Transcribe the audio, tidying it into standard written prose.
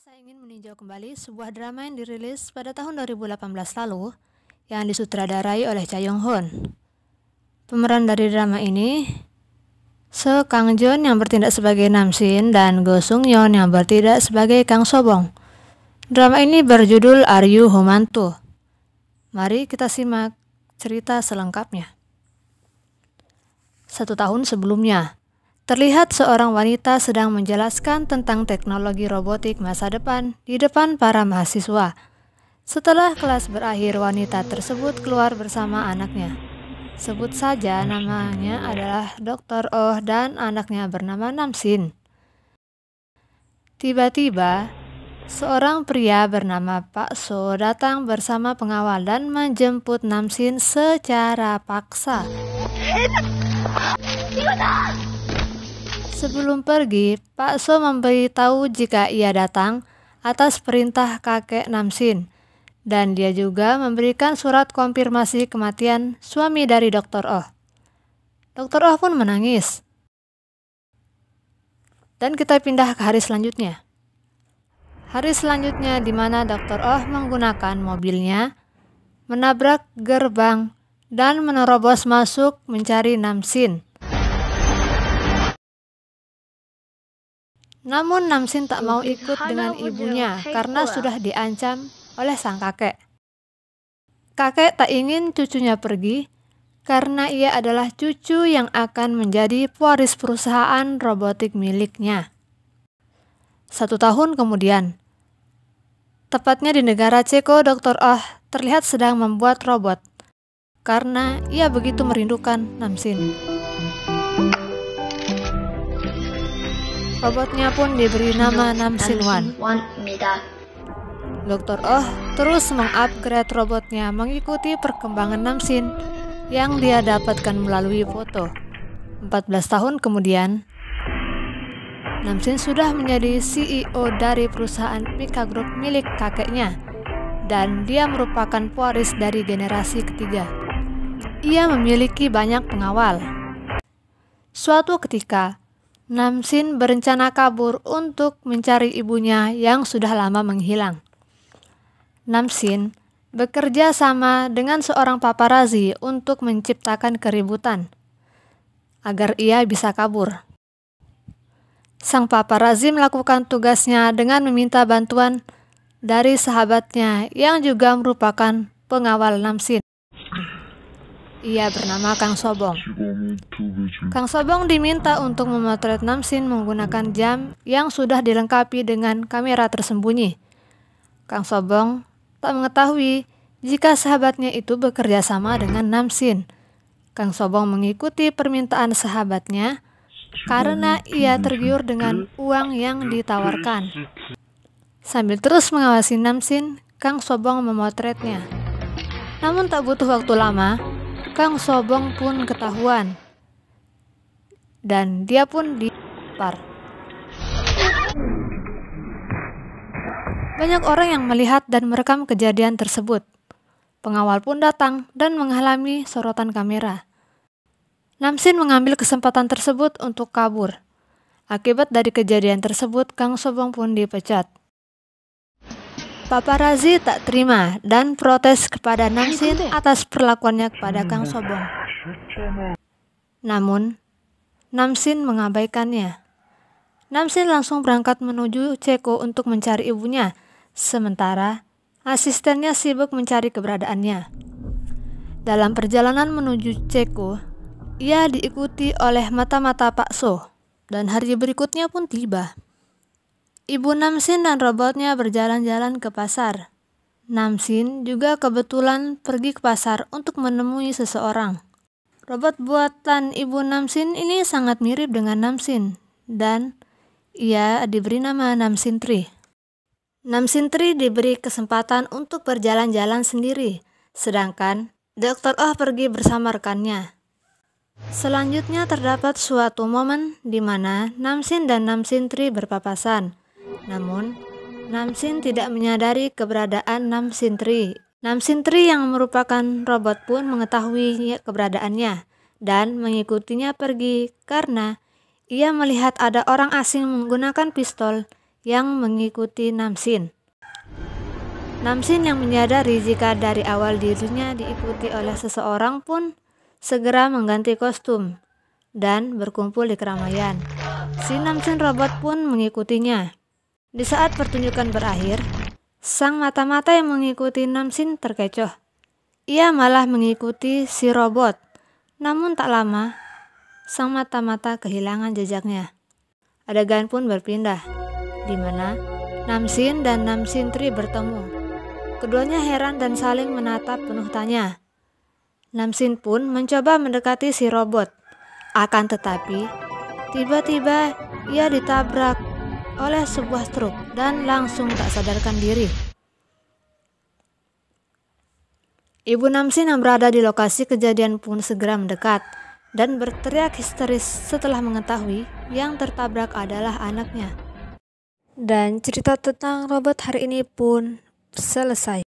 saya ingin meninjau kembali sebuah drama yang dirilis pada tahun 2018 lalu yang disutradarai oleh Cha Yong-hoon. Pemeran dari drama ini Seo Kang-joon yang bertindak sebagai Nam-shin dan Go Sung-yeon yang bertindak sebagai Kang So-bong. Drama ini berjudul Are You Human Too? Mari kita simak cerita selengkapnya. 1 tahun sebelumnya, terlihat seorang wanita sedang menjelaskan tentang teknologi robotik masa depan di depan para mahasiswa. Setelah kelas berakhir, wanita tersebut keluar bersama anaknya. Sebut saja namanya adalah Dr. Oh dan anaknya bernama Nam-shin. Tiba-tiba, seorang pria bernama Pak So datang bersama pengawal dan menjemput Nam-shin secara paksa. Sebelum pergi, Pak So memberitahu jika ia datang atas perintah kakek Nam-shin, dan dia juga memberikan surat konfirmasi kematian suami dari Dr. Oh. Dr. Oh pun menangis. Dan kita pindah ke hari selanjutnya. Hari selanjutnya di mana Dr. Oh menggunakan mobilnya, menabrak gerbang, dan menerobos masuk mencari Nam-shin. Namun Nam-shin tak mau ikut dengan ibunya karena sudah diancam oleh sang kakek. Kakek tak ingin cucunya pergi karena ia adalah cucu yang akan menjadi pewaris perusahaan robotik miliknya. 1 tahun kemudian, tepatnya di negara Ceko, Dr. Oh terlihat sedang membuat robot karena ia begitu merindukan Nam-shin. Robotnya pun diberi nama Nam-shin 1. Dr. Oh terus mengupgrade robotnya mengikuti perkembangan Nam-shin yang dia dapatkan melalui foto. 14 tahun kemudian, Nam-shin sudah menjadi CEO dari perusahaan Pika Group milik kakeknya, dan dia merupakan pewaris dari generasi ketiga. Ia memiliki banyak pengawal. Suatu ketika, Nam-shin berencana kabur untuk mencari ibunya yang sudah lama menghilang. Nam-shin bekerja sama dengan seorang paparazi untuk menciptakan keributan agar ia bisa kabur. Sang paparazi melakukan tugasnya dengan meminta bantuan dari sahabatnya yang juga merupakan pengawal Nam-shin. Ia bernama Kang So-bong. Kang So-bong diminta untuk memotret Nam-shin menggunakan jam yang sudah dilengkapi dengan kamera tersembunyi. Kang So-bong tak mengetahui jika sahabatnya itu bekerja sama dengan Nam-shin. Kang So-bong mengikuti permintaan sahabatnya karena ia tergiur dengan uang yang ditawarkan. Sambil terus mengawasi Nam-shin, Kang So-bong memotretnya. Namun tak butuh waktu lama, Kang So-bong pun ketahuan, dan dia pun ditampar. Banyak orang yang melihat dan merekam kejadian tersebut. Pengawal pun datang dan menghalangi sorotan kamera. Nam-shin mengambil kesempatan tersebut untuk kabur. Akibat dari kejadian tersebut, Kang So-bong pun dipecat. Paparazi tak terima dan protes kepada Nam-shin atas perlakuannya kepada Kang So-bong. Namun, Nam-shin mengabaikannya. Nam-shin langsung berangkat menuju Ceko untuk mencari ibunya, sementara asistennya sibuk mencari keberadaannya. Dalam perjalanan menuju Ceko, ia diikuti oleh mata-mata Pak So, dan hari berikutnya pun tiba. Ibu Nam-shin dan robotnya berjalan-jalan ke pasar. Nam-shin juga kebetulan pergi ke pasar untuk menemui seseorang. Robot buatan ibu Nam-shin ini sangat mirip dengan Nam-shin, dan ia diberi nama Nam-shin 3. Nam-shin 3 diberi kesempatan untuk berjalan-jalan sendiri, sedangkan Dr. Oh pergi bersama rekannya. Selanjutnya terdapat suatu momen di mana Nam-shin dan Nam-shin 3 berpapasan. Namun, Nam-shin tidak menyadari keberadaan Nam-shin 3. Nam-shin 3 yang merupakan robot pun mengetahui keberadaannya dan mengikutinya pergi karena ia melihat ada orang asing menggunakan pistol yang mengikuti Namsin. Namsin yang menyadari jika dari awal dirinya diikuti oleh seseorang pun segera mengganti kostum dan berkumpul di keramaian. Si Namsin robot pun mengikutinya. Di saat pertunjukan berakhir, sang mata-mata yang mengikuti Namsin terkecoh. Ia malah mengikuti si robot. Namun tak lama, sang mata-mata kehilangan jejaknya. Adegan pun berpindah, di mana Namsin dan Namsin Tri bertemu. Keduanya heran dan saling menatap penuh tanya. Namsin pun mencoba mendekati si robot. Akan tetapi, tiba-tiba ia ditabrak oleh sebuah truk dan langsung tak sadarkan diri. Ibu Namsin yang berada di lokasi kejadian pun segera mendekat dan berteriak histeris setelah mengetahui yang tertabrak adalah anaknya. Dan cerita tentang robot hari ini pun selesai.